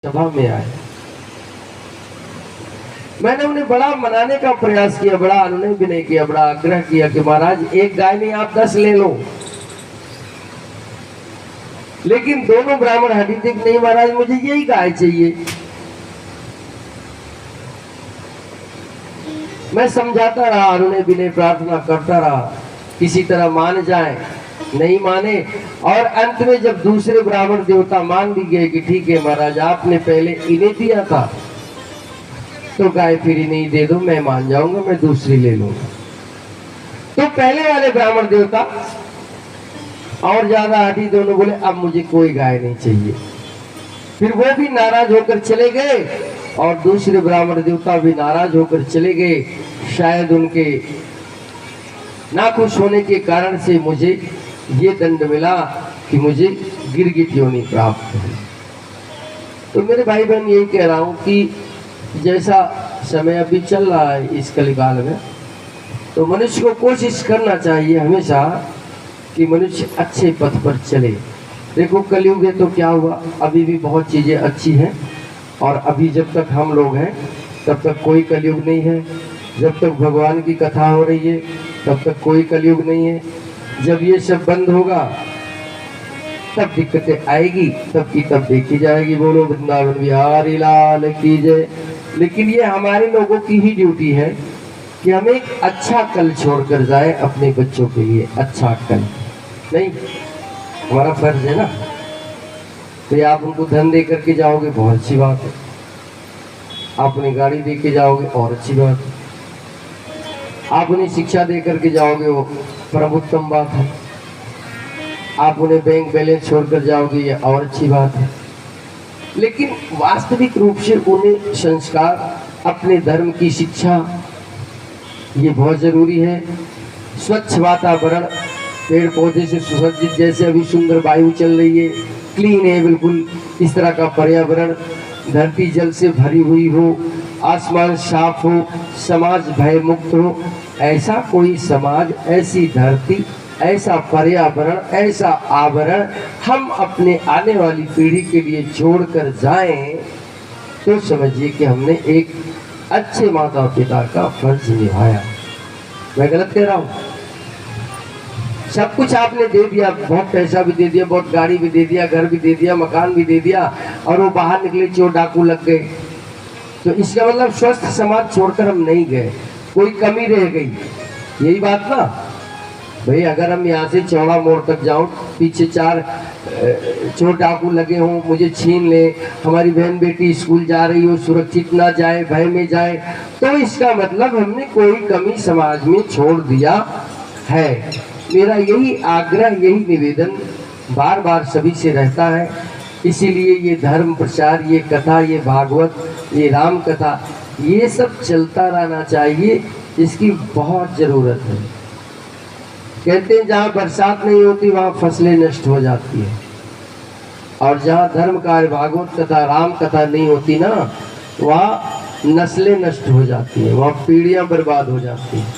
सभा में आए। मैंने उन्हें बड़ा मनाने का प्रयास किया, बड़ा अनुनय विनय किया, बड़ा आग्रह किया कि महाराज एक गाय नहीं आप 10 ले लो। लेकिन दोनों ब्राह्मण हटी थे, नहीं महाराज मुझे यही गाय चाहिए। मैं समझाता रहा, अनुनय विनय प्रार्थना करता रहा, किसी तरह मान जाए, नहीं माने। और अंत में जब दूसरे ब्राह्मण देवता मान भी गए कि ठीक है महाराज आपने पहले इन्हें दिया था तो गाय फिर नहीं दे दो, मैं मान जाऊंगा, मैं दूसरी ले लूंगा। तो पहले वाले ब्राह्मण देवता और ज्यादा हठी, दोनों बोले अब मुझे कोई गाय नहीं चाहिए। फिर वो भी नाराज होकर चले गए और दूसरे ब्राह्मण देवता भी नाराज होकर चले गए। शायद उनके नाखुश होने के कारण से मुझे ये दंड मिला कि मुझे गिरगिट योनि प्राप्त है। तो मेरे भाई बहन यही कह रहा हूं कि जैसा समय अभी चल रहा है इस कलिकाल में, तो मनुष्य को कोशिश करना चाहिए हमेशा कि मनुष्य अच्छे पथ पर चले। देखो कलयुग है तो क्या हुआ, अभी भी बहुत चीजें अच्छी हैं और अभी जब तक हम लोग हैं तब तक कोई कलयुग नहीं है। जब तक भगवान की कथा हो रही है तब तक कोई कलयुग नहीं है। जब ये सब बंद होगा तब दिक्कतें आएगी, तब की तब देखी जाएगी। बोलो वृंदावन बिहारी लाल की जय। लेकिन ये हमारे लोगों की ही ड्यूटी है कि हम एक अच्छा कल छोड़कर जाए अपने बच्चों के लिए। अच्छा कल नहीं, हमारा फर्ज है ना। तो आप उनको धन दे करके जाओगे बहुत अच्छी बात है, आप उन्हें गाड़ी दे के जाओगे और अच्छी बात है, आप उन्हें शिक्षा दे करके जाओगे वो परम उत्तम बात है, आप उन्हें बैंक बैलेंस छोड़कर जाओगे ये और अच्छी बात है। लेकिन वास्तविक रूप से उन्हें संस्कार, अपने धर्म की शिक्षा, ये बहुत जरूरी है। स्वच्छ वातावरण, पेड़ पौधे से सुसज्जित, जैसे अभी सुंदर वायु चल रही है, क्लीन है बिल्कुल, इस तरह का पर्यावरण, धरती जल से भरी हुई हो, आसमान साफ हो, समाज भय मुक्त हो। ऐसा कोई समाज, ऐसी धरती, ऐसा पर्यावरण, ऐसा आवरण हम अपने आने वाली पीढ़ी के लिए छोड़कर जाएं तो समझिए कि हमने एक अच्छे माता पिता का फर्ज निभाया। मैं गलत कह रहा हूँ? सब कुछ आपने दे दिया, बहुत पैसा भी दे दिया, बहुत गाड़ी भी दे दिया, घर भी दे दिया, मकान भी दे दिया, और वो बाहर निकले चोर डाकू लग गए, तो इसका मतलब स्वस्थ समाज छोड़कर हम नहीं गए, कोई कमी रह गई। यही बात ना भाई। अगर हम यहाँ से चौड़ा मोड़ तक जाऊं, पीछे 4 चोर डाकू लगे हों, मुझे छीन ले, हमारी बहन बेटी स्कूल जा रही हो, सुरक्षित ना जाए, भय में जाए, तो इसका मतलब हमने कोई कमी समाज में छोड़ दिया है। मेरा यही आग्रह, यही निवेदन बार बार सभी से रहता है। इसीलिए ये धर्म प्रचार, ये कथा, ये भागवत, ये राम कथा, ये सब चलता रहना चाहिए, इसकी बहुत ज़रूरत है। कहते हैं जहाँ बरसात नहीं होती वहाँ फसलें नष्ट हो जाती है, और जहाँ धर्म कार्य, भागवत कथा, राम कथा नहीं होती ना, वहाँ नस्लें नष्ट हो जाती है, वहाँ पीढ़ियाँ बर्बाद हो जाती हैं।